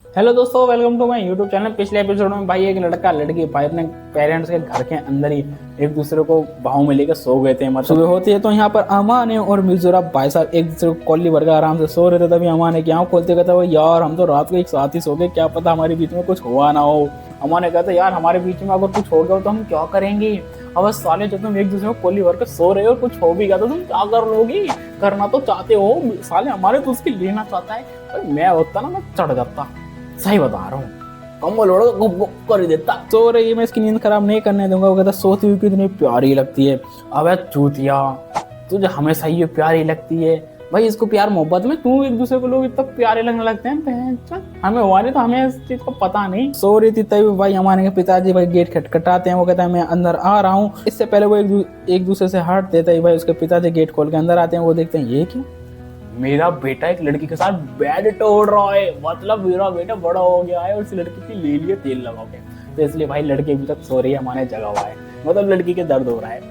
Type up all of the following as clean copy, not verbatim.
Hello दोस्तों, welcome to my YouTube channel. पिछले episode में भाई एक लड़का लड़की भाई अपने पेरेंट्स के घर के अंदर ही एक दूसरे को बाहों में लेकर सो गए थे। मतलब सुबह होती है तो यहाँ पर अमान और मिर्जुरा भाई साहब एक दूसरे को कॉली भर के आराम से सो रहे थे। तभी अमान ने क्या खोलते कहता वो यार हम तो रात को एक साथ ही सो गए, क्या पता हमारे बीच में कुछ हुआ ना हो। अमान ने कहता यार हमारे बीच में अगर कुछ हो गया तो हम क्या करेंगे। अब साले जब तुम एक दूसरे को कोली भर के सो रहे हो और कुछ हो भी गया तो तुम क्या कर लोगी। करना तो चाहते हो साले, हमारे तो उसकी लेना चाहता है। मैं होता ना मैं चढ़ जाता, सही बता रहा हूँ। कम्बल ओढ़ गुप गुप कर ही देता। सो रही है, मैं इसकी नींद खराब नहीं करने दूंगा। वो कहता सोती हुई कितनी प्यारी लगती है। अबे चूतिया, तुझे हमेशा ये प्यारी लगती है। भाई इसको प्यार मोहब्बत में तू एक दूसरे को लोग इतना प्यारे लगने लगते हैं। हमें हुआ नहीं तो हमें इस चीज को पता नहीं। सो रही थी तभी भाई हमारे के पिताजी भाई गेट खटखटाते हैं। वो कहता है मैं अंदर आ रहा हूँ। इससे पहले वो एक दूसरे से हट देता है। भाई उसके पिताजी गेट खोल के अंदर आते हैं। वो देखते हैं ये क्यों, मेरा बेटा एक लड़की के साथ बेड तोड़ रहा है। मतलब मेरा बेटा बड़ा हो गया है और उस लड़की की ले लिए तेल लगा के। तो इसलिए भाई लड़की अभी तक सो रही है, हमारे जगह हुआ है। मतलब लड़की के दर्द हो रहा है।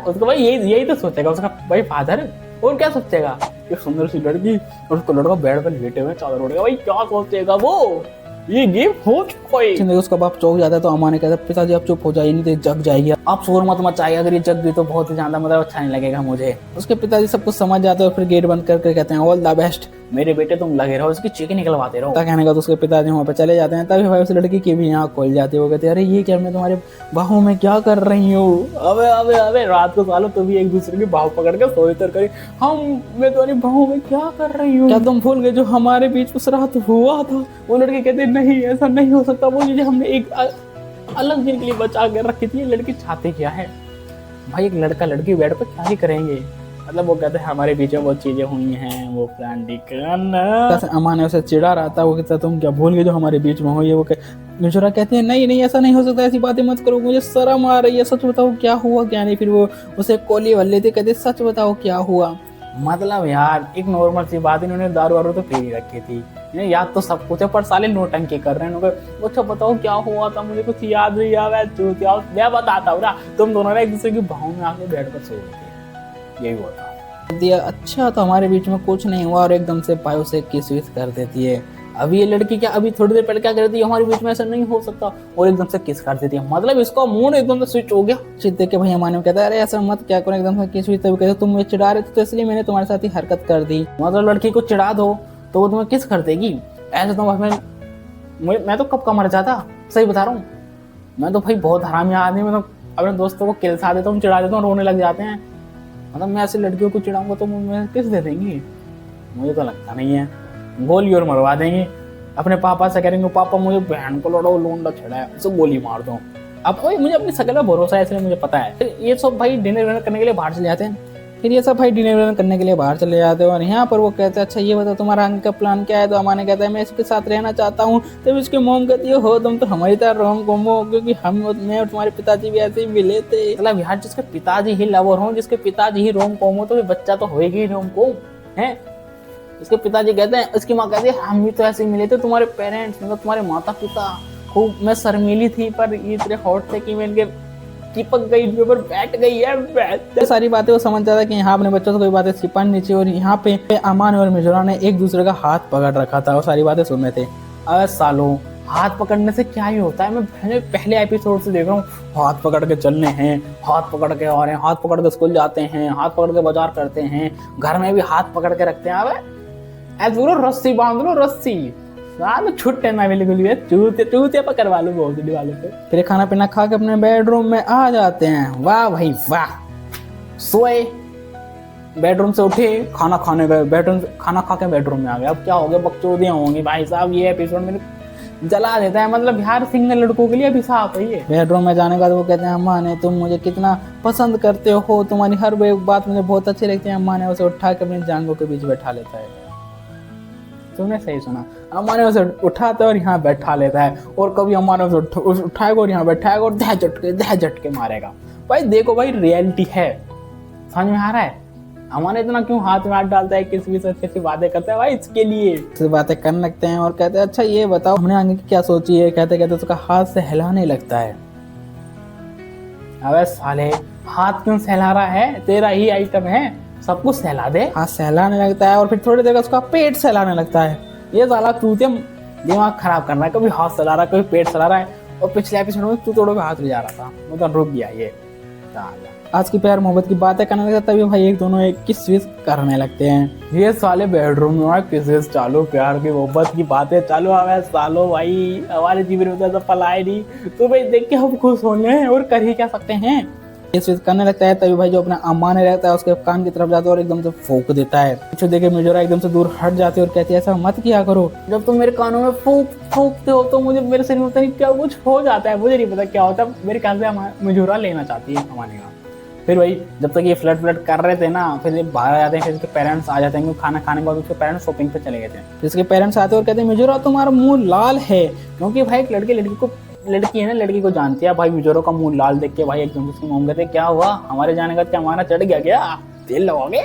उसको भाई यही तो सोचेगा उसका भाई फादर। और क्या सोचेगा, एक सुंदर सी लड़की और उसको लड़का बेड पर लेटे हुए चादर ओढ़ेगा। भाई क्या सोचेगा वो, ये गेम हो चुका है। उसका बाप चौंक जाता है तो अम्मा ने कहता है पिताजी आप चुप हो जाइए, नहीं तो जग जाएगी। आप शोर मत मचाइए, अगर ये जग गई तो बहुत ही ज्यादा मतलब अच्छा नहीं लगेगा मुझे। उसके पिताजी सब कुछ समझ जाते हैं और फिर गेट बंद करके कहते हैं ऑल द बेस्ट मेरे बेटे, तुम लगे रहो उसकी चीखें निकलवाते रहो। कहने का तो उसके पिताजी वहाँ पे चले जाते हैं। तभी भाई उस लड़की की भी यहाँ खोल जाती है। वो कहते हैं अरे ये क्या, मैं तुम्हारे बाहों में क्या कर रही हूँ। अबे अबे अबे रात को सालों तो भी एक दूसरे की बाहों पकड़ के सोए तर करी। मैं तुम्हारी बाहों में क्या कर रही हूँ, क्या तुम भूल गए जो हमारे बीच उस रात हुआ था। वो लड़के कहते नहीं ऐसा नहीं हो सकता, वो चीजें हमने एक अलग दिन के लिए बचा कर रखी थी। ये लड़की चाहते क्या है भाई, एक लड़का लड़की बेड पर क्या ही करेंगे। मतलब वो कहते हैं हमारे बीच में बहुत चीजें हुई हैं, वो प्लान अमान ने उसे चिढ़ा रहा था। वो कहता तुम क्या भूल गए जो हमारे बीच में हुई है। वो मिशोरा कहते हैं नहीं नहीं ऐसा नहीं हो सकता, ऐसी बातें मत करो, मुझे शर्म आ रही है, सच बताओ क्या हुआ क्या नहीं। फिर वो उसे कोली वल्ले थे, कहते सच बताओ क्या हुआ। मतलब यार एक नॉर्मल सी बात, इन्होंने दारू वारू तो पी रखी थी, इन्हें याद तो सब कुछ है पर साले नोटंकी कर रहे हैं। अच्छा बताओ क्या हुआ था, मुझे कुछ याद नहीं आ रहा है। मैं बताता हूँ ना, तुम दोनों ने एक दूसरे की बाहों में आके बैठ कर सो गए थे, यही हुआ था। दिया अच्छा तो हमारे बीच में कुछ नहीं हुआ और एकदम से पायो से किस विस कर देती है। अभी ये लड़की क्या अभी थोड़ी देर पहले क्या कर रही थी, हमारे बीच में ऐसा नहीं हो सकता, और एकदम से किस कर देती है। मतलब इसका मूड एकदम से स्विच हो गया। चित देख के भैया माने कहता है अरे ऐसा मत क्या करो, एकदम से किस हुई। तभी कहते तुम मुझे चिढ़ा रहे थे तो इसलिए मैंने तुम्हारे साथ ही हरकत कर दी। मतलब लड़की को चिढ़ा दो तो वो तुम्हें किस कर देगी, ऐसे तो मैं तो कब का मर जाता, सही बता रहा हूँ। मैं तो भाई बहुत हरामी आदमी, मतलब अपने दोस्तों को किलसा देता हूँ, चिढ़ा देता हूँ, रोने लग जाते हैं। मतलब मैं ऐसे लड़कियों को चिढ़ाऊंगा तो मुझे किस दे देंगी, मुझे तो लगता नहीं है। गोली और मरवा देंगे, अपने पापा से करेंगे पापा मुझे बहन को लड़ो लोंडा छेड़ा है, उसे गोली मार दो। अब भाई मुझे अपनी शकल में भरोसा है इसलिए मुझे पता है। ये सब भाई डिनर करने के लिए बाहर चले जाते हैं। फिर ये सब भाई डिनर करने के लिए बाहर चले जाते हैं और यहाँ पर वो कहते हैं अच्छा ये बताओ तुम्हारा आगे का प्लान क्या है। तो अमाने कहता है मैं इसके साथ रहना चाहता हूँ। तब उसकी मोम कहती है हो तुम तो हमारी तरह रोम कोम हो, क्योंकि मैं और तुम्हारे पिताजी भी ऐसे ही मिले थे। मतलब यार जिसके पिताजी ही लवर हो, जिसके पिताजी ही रोम कोम हो तो बच्चा तो होएगी ही रोम कोम है। इसके पिताजी कहते हैं, इसकी माँ कहती है हम भी तो ऐसे ही मिले थे, तुम्हारे पेरेंट्स मतलब तुम्हारे माता पिता खूब मैं शर्मीली थी पर ये इतने हॉट थे कि मैं इनके चिपक गई, इनके ऊपर बैठ गई है। तो सारी बातें वो समझ जाता है कि यहाँ अपने बच्चों से कोई बातें छिपानी नहीं चाहिए। और यहाँ पे अमान और मिजोरा ने एक दूसरे का हाथ पकड़ रखा था और सारी बातें सुन रहे थे। अरे सालों हाथ पकड़ने से क्या ही होता है, मैं पहले एपिसोड से देख रहा हूँ। हाथ पकड़ के चलने हैं, हाथ पकड़ के आ रहे हैं, हाथ पकड़ के स्कूल जाते हैं, हाथ पकड़ के बाजार करते हैं, घर में भी हाथ पकड़ के रखते हैं। अबे ऐसे रस्सी बांध लो, रस्सी छुट्टे ना बिल्कुल चूते पकड़वा लो बहुत वालों पे। फिर खाना पीना खा के अपने बेडरूम में आ जाते हैं। वाह भाई वाह, सोए बेडरूम से उठे, खाना खाने गए, बेडरूम खाना खा के बेडरूम में आ गए। अब क्या हो गया, बकचोदियां होंगी भाई साहब। ये एपिसोड में जला देता है, मतलब यार सिंगल लड़कों के लिए अभिशाप है ये। बेडरूम में जाने का तो वो कहते हैं अम्मा ने तुम मुझे कितना पसंद करते हो, तुम्हारी हर बात मुझे बहुत अच्छी लगती है। अम्मा ने उसे उठा के अपनी जांघों के बीच बैठा लेता है। तुमने सही सुना, अम्मा ने उसे उठाता है और यहाँ बैठा लेता है। और कभी अम्मा ने उसे उठाएगा और यहाँ बैठाएगा और दह झटके मारेगा। भाई देखो भाई रियलिटी है, समझ में आ रहा है। अम्मा ने इतना क्यों हाथ में हाथ डालता है, किस भी अच्छी अच्छी बातें करता है भाई इसके लिए। बातें करने लगते हैं और कहते हैं अच्छा ये बताओ हमने आगे की क्या सोची है। कहते कहते उसका हाथ से हिलाने लगता है। अबे साले हाथ क्यों सहला रहा है, तेरा ही आइटम है, सब कुछ सहला दे। हाथ सहलाने लगता है और फिर थोड़ी देर उसका पेट सहलाने लगता है। ये साला चूतिया दिमाग खराब कर रहा है, कभी हाथ चला रहा है, कभी पेट चला रहा है। और पिछले एपिसोड में तू तोड़ो पे हाथ ले जा रहा था, मतलब रुक गया ये। आज की प्यार मोहब्बत की बातें करने लगता तभी भाई एक दोनों एक किस करने लगते हैं। ये साले बेडरूम में किस चालू, प्यार की मोहब्बत की बातें चालू। हमें सालो भाई हमारे जीवन में तो पलाए नहीं, तो भाई देख के हम खुश होने और कर ही क्या सकते हैं। इस चीज करने लगता है तभी भाई जो अपना अम्मा रहता है उसके कान की तरफ जाता है और एकदम से फूंक देता है। पीछे देखे मिजोरा एकदम से दूर हट जाती है और कहती है ऐसा मत किया करो, जब तुम मेरे कानों में फूंकते हो तो मुझे मेरे शरीर में पता नहीं क्या कुछ हो जाता है, मुझे नहीं पता क्या होता है। मेरे ख्याल से मिजोरा लेना चाहती है हमारे यहाँ। फिर वही जब तक ये फ्लर्ट कर रहे थे ना, फिर ये बाहर आ जाते हैं, फिर इसके पेरेंट्स आ जाते हैं क्योंकि खाना खाने के बाद उसके पेरेंट्स शॉपिंग पे चले गए थे। इसके पेरेंट्स आते हैं और कहते हैं मिजोरा तुम्हारा मुंह लाल है, क्योंकि भाई एक लड़की है ना, लड़की को जानती है। भाई मिजोरा का मुंह लाल देख के भाई एकदम उसकी मम्मी कहते क्या हुआ, हमारे जाने का क्या हमारा चढ़ गया क्या, तेल लगाओगे?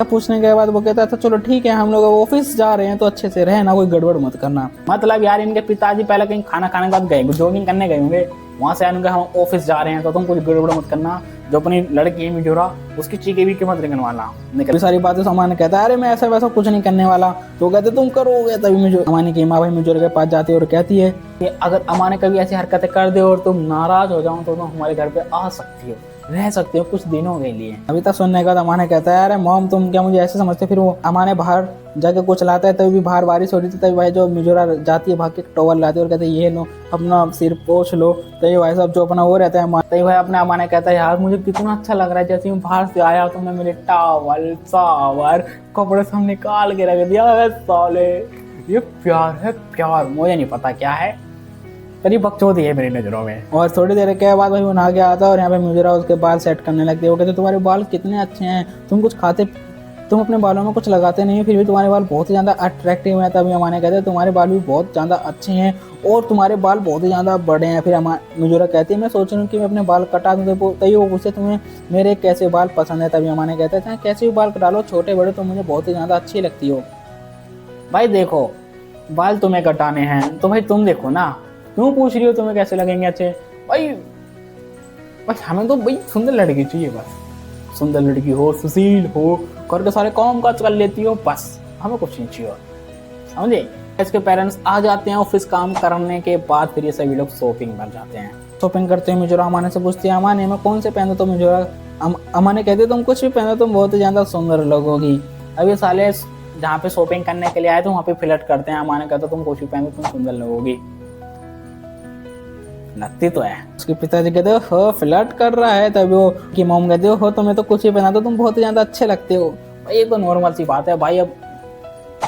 पूछने के बाद वो कहता था चलो ठीक है हम लोग ऑफिस जा रहे हैं तो अच्छे से रहना, कोई गड़बड़ मत करना। मतलब यार इनके पिताजी पहले कहीं खाना खाने के बाद गए, जॉगिंग करने गए होंगे, वहां से आने हम ऑफिस जा रहे हैं तो तुम कुछ गड़बड़ मत करना। जो अपनी लड़की है मिजोरा उसकी चीखे भी मत निकलवाना। निकल सारी बातें सामान कहता है अरे मैं ऐसा वैसा कुछ नहीं करने वाला, तो कहते तुम करोगे। तभी मिजोरा अमानी की माँ भाई मिजोरा के पास जाती है और कहती है कि अगर अमा ने कभी ऐसी हरकतें कर दे और तुम नाराज हो जाओ तो तुम हमारे घर पे आ सकती हो, रह सकते हो कुछ दिनों के लिए। अभी तक सुनने के बाद अमा ने कहता है अरे मॉम तुम क्या मुझे ऐसे समझते। फिर वो अमा ने बाहर जाके कुछ लाता है, तभी भी बाहर बारिश हो रही थी। तभी भाई जो मिजोरा जाती है भाग के टॉवल लाती है और कहते हैं ये लो अपना सिर पोंछ लो। तभी भाई साहब जो अपना वो रहता है तभी भाई अपने अमा ने कहता है यार मुझे कितना अच्छा लग रहा है, जैसे मैं बाहर से आया तुमने मेरे टावल सावर कपड़े सब निकाल के रख दिया। साले ये प्यार है प्यार, मुझे नहीं पता क्या है, तरी बकचोदी है मेरी नजरों में। और थोड़ी देर के बाद भाई वो नहा के आता है और यहाँ पे मिजोरा उसके बाल सेट करने लगती है। वो कहते तुम्हारे बाल कितने अच्छे हैं, तुम कुछ खाते, तुम अपने बालों में कुछ लगाते नहीं फिर भी तुम्हारे बाल बहुत ही ज़्यादा अट्रैक्टिव हैं। तभी हमारे कहते हैं तुम्हारे बाल भी बहुत ज़्यादा अच्छे हैं और तुम्हारे बाल बहुत ही ज़्यादा बड़े हैं। फिर मिजोरा कहती है मैं सोच रही हूँ कि मैं अपने बाल कटा दूँ। तभी वो पूछते तुम्हें मेरे कैसे बाल पसंद है। तभी हमारे कहते हैं कैसे भी बाल कटा लो, छोटे बड़े तो मुझे बहुत ही ज़्यादा अच्छी लगती हो। भाई देखो बाल तुम्हें कटाने हैं तो भाई तुम देखो ना, क्यों पूछ रही हो तुम्हें कैसे लगेंगे अच्छे। भाई बस हमें तो भाई सुंदर लड़की चाहिए, बस सुंदर लड़की हो, सुशील हो, घर के सारे काम काज कर लेती हो, बस हमें कुछ नहीं चाहिए। समझे? इसके पेरेंट्स आ जाते हैं ऑफिस काम करने के बाद, फिर ये सभी लोग शॉपिंग पर जाते हैं। शॉपिंग करते हैं मिजोरा अमाने से पूछती है अमाने मैं कौन से पहनूं, तो मिजोरा अमाने कहते तुम कुछ भी पहनो तुम बहुत ही ज्यादा सुंदर लगोगी। अब ये साले जहाँ पे शॉपिंग करने के लिए आए थे वहाँ पे फ्लर्ट करते हैं। अमाने कहते तुम कुछ भी पहनो तुम सुंदर लगोगी, लगती तो है। उसके पिताजी कहते हो फ्लर्ट कर रहा है। तभी वो की मॉम कहते हो तुम्हें तो कुछ ही पहना तो तुम बहुत ही ज्यादा अच्छे लगते हो। भाई ये तो नॉर्मल सी बात है भाई, अब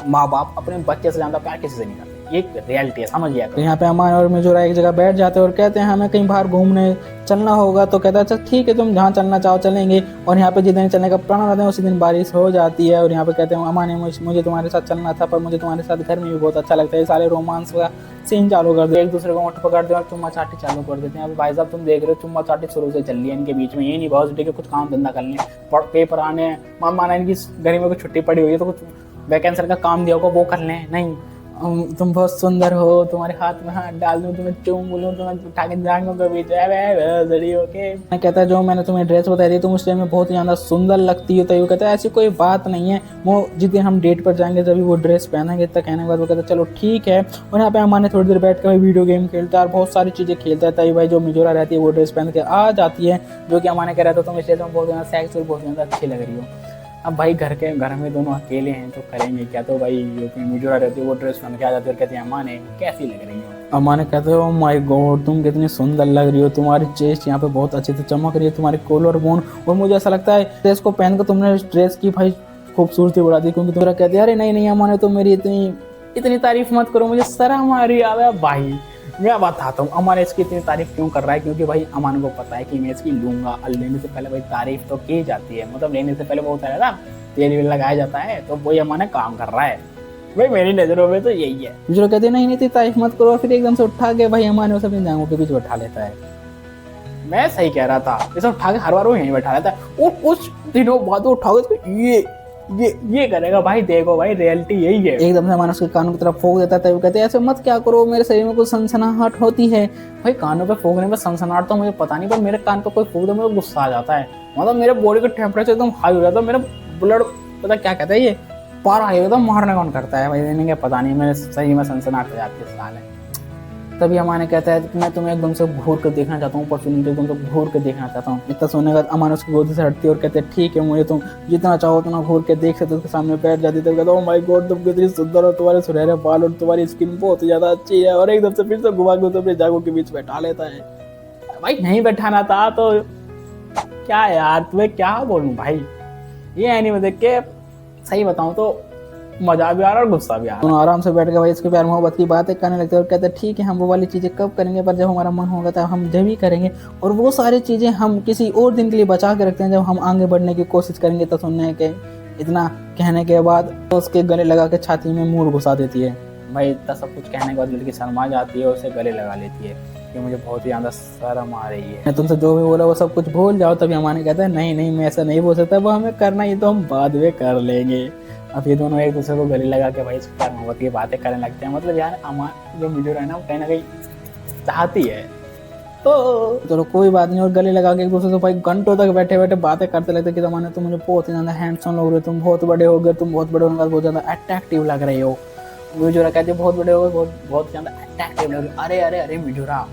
माँ बाप अपने बच्चे से ज्यादा प्यार किसी से नहीं करते, ये रियलिटी है, समझिए। तो यहाँ पे अमान और मिजोरा एक जगह बैठ जाते हैं और कहते हैं हमें कहीं बाहर घूमने चलना होगा। तो कहता है अच्छा ठीक है तुम जहाँ चलना चाहो चलेंगे। और यहाँ पे जिस दिन चलने का प्लान रहता है उसी दिन बारिश हो जाती है। और यहाँ पे कहते हैं अमान मुझे तुम्हारे साथ चलना था पर मुझे तुम्हारे साथ घर में भी बहुत अच्छा लगता है। सारे रोमांस का सीन चालू कर दो, एक दूसरे को मुट्ठ पकड़ते हैं और चुम्मा चाटी चालू कर देते हैं। अब भाई साहब तुम देख रहे हो चुम्मा चाटी शुरू से चल रही है इनके बीच में, ये नहीं बहुत के कुछ काम धंधा कर लें, पेपर आने, माना इनकी गर्मी में कुछ छुट्टी पड़ी हुई है तो कुछ वैकेंसर का काम दिया होगा वो कर लें। नहीं तुम बहुत सुंदर हो, तुम्हारे हाथ में हाथ डाल दूं, तुम्हें चूम बोलूं, तुम्हें उठा के जांघों के बीच मैं कहता है जो मैंने तुम्हें ड्रेस बताई थी तुम उस टाइम में बहुत ही ज्यादा सुंदर लगती हो। तो वो कहता है ऐसी कोई बात नहीं है, वो जिस दिन हम डेट पर जाएंगे तभी वो ड्रेस पहनेंगे। तक कहने के बाद वो कहता है चलो ठीक है। और यहाँ पे हमारे थोड़ी देर बैठ कर वीडियो गेम खेलता है और बहुत सारी चीजें खेलता है। तभी भाई जो मिजोरा रहती है वो ड्रेस पहन के आ जाती है, जो कि हमारे कह रहा था तुम इसलिए तुम बहुत ज्यादा सेक्स और बहुत ज्यादा अच्छी लग रही हो। अब भाई घर में दोनों अकेले हैं तो करेंगे क्या। तो भाई मिजोरा रहती है वो ड्रेस पहन के आ जाती है और कहती है अम्मा ने कैसी लग रही हो। अम्मा ने कहते हो माय गॉड तुम कितनी सुंदर लग रही हो, तुम्हारी चेस्ट यहाँ पे बहुत अच्छे से चमक रही है, तुम्हारी कॉलर बोन। और मुझे ऐसा लगता है ड्रेस को पहन कर तुमने ड्रेस की भाई खूबसूरती बढ़ा दी, क्योंकि तुम्हारा कहते हैं अरे नहीं अम्मा ने तो मेरी इतनी तारीफ मत करो, मुझे शर्म आ रही है। भाई मैं बताता हूँ अमान इसकी इतनी तारीफ क्यों कर रहा है, क्योंकि भाई अमान को पता है कि मैं इसकी लूंगा। और लेने से पहले भाई तारीफ तो की जाती है, मतलब लेने से पहले बहुत सारा ना तेल लगाया जाता है, तो वही अमान काम कर रहा है भाई मेरी नजरों में तो यही है। जो कहते नहीं नहीं तारीफ मत करो, फिर एकदम से उठा के भाई अमान उसे अपनी जांघों के बीच बैठा लेता है। मैं सही कह रहा था, इसे उठा के हर बार वो यहीं बैठा लेता है और कुछ दिनों बाद वो उठाओगे ये करेगा। भाई देखो भाई रियलिटी यही है। एकदम से हमारा उसके कानों की तरफ फूंक देता है। तभी कहते हैं ऐसे मत क्या करो, मेरे शरीर में कुछ सनसनाहट होती है। भाई कानों पे फूंकने में सनसनाहट तो मुझे पता नहीं, पर मेरे कान पे कोई फूंक दे मुझे गुस्सा आ जाता है, मतलब मेरे बॉडी का टेम्परेचर एकदम हाई हो जाता है, मेरा ब्लड पता क्या कहता है ये पारा एकदम मारने कौन करता है भाई, इन्हें क्या पता नहीं, मैं सही में सनसनाहट हो जाती है साले। तभी अमान कहता है कि मैं तुम्हें एकदम से घूर कर देखना चाहता हूँ, ऊपर सुनते एकदम से घूर कर देखना चाहता हूँ। इतना सोने का अमान उसकी गोदी से हटती है और कहते हैं ठीक है, मुझे तुम जितना चाहो उतना घूर के देख सकते, उसके सामने बैठ जाती है। कहता, ओह माय गॉड तुम कितनी सुंदर हो, तुम्हारे सुनहरे बाल और तुम्हारी स्किन बहुत ज्यादा अच्छी है। और एकदम से फिर से घुमा के अपने जागो के बीच बैठा लेता है। भाई नहीं बैठाना था तो क्या यार, तुम्हें क्या बोलूं भाई, ये एनीमे देख के सही बताऊं तो मजा भी आ रहा और गुस्सा भी आ रहा। दोनों आराम से बैठ के भाई इसके प्यार मोहब्बत की बातें करने लगते हैं और कहते हैं ठीक है, हम वो वाली चीजें कब करेंगे, पर जब हमारा मन होगा तब हम जब ही करेंगे, और वो सारी चीजें हम किसी और दिन के लिए बचा के रखते हैं जब हम आगे बढ़ने की कोशिश करेंगे। तो सुनने के इतना कहने के बाद तो उसके गले लगा के छाती में मुंह घुसा देती है। भाई इतना सब कुछ कहने के बाद लड़की शर्मा जाती है और उसे गले लगा लेती है कि मुझे बहुत ही ज्यादा शर्म आ रही है, मैं तुमसे जो भी बोला वो सब कुछ भूल जाओ। तभी अमाने कहता है नहीं नहीं मैं ऐसा नहीं बोल सकता, वो हमें करना ही तो हम बाद में कर लेंगे। अब ये दोनों एक दूसरे को गले लगा के भाई इस प्यार मोहब्बत की बातें करने लगते हैं। मतलब यार अमान जो मिजोरा है ना, वो कहीं ना कहीं चाहती है तो चलो कोई बात नहीं। और गले लगा के एक दूसरे से भाई घंटों तक बैठे बैठे बातें करते लगते कि जमाने तुम मुझे बहुत ही ज्यादा हैंडसम लग रहे हो, तुम बहुत बड़े हो गए, तुम बहुत बड़े होने के बाद बहुत ज्यादा अट्रैक्टिव लग रहे हो। मिजोरा कहते बहुत बड़े हो गए, बहुत ज्यादा अट्रैक्टिव लग रहे हो। अरे अरे अरे मिजोरा,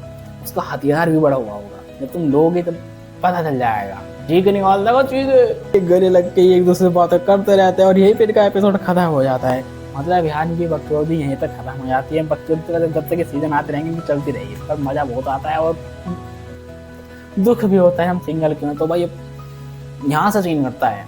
उसका हथियार भी बड़ा हुआ होगा, जब तुम लोगे तब पता चल जाएगा। ठीक निकाल देगा चीज। गले लग के एक दूसरे बातें करते रहते हैं और यही फिर का एपिसोड खत्म हो जाता है। मतलब यहाँ की बकचोदी यहीं तक खत्म हो जाती है। बकचोदी जब तक सीजन आते रहेंगे चलती रहेगी, पर मजा बहुत आता है और दुख भी होता है। हम सिंगल क्यों, तो भाई यहाँ से सीन करता है।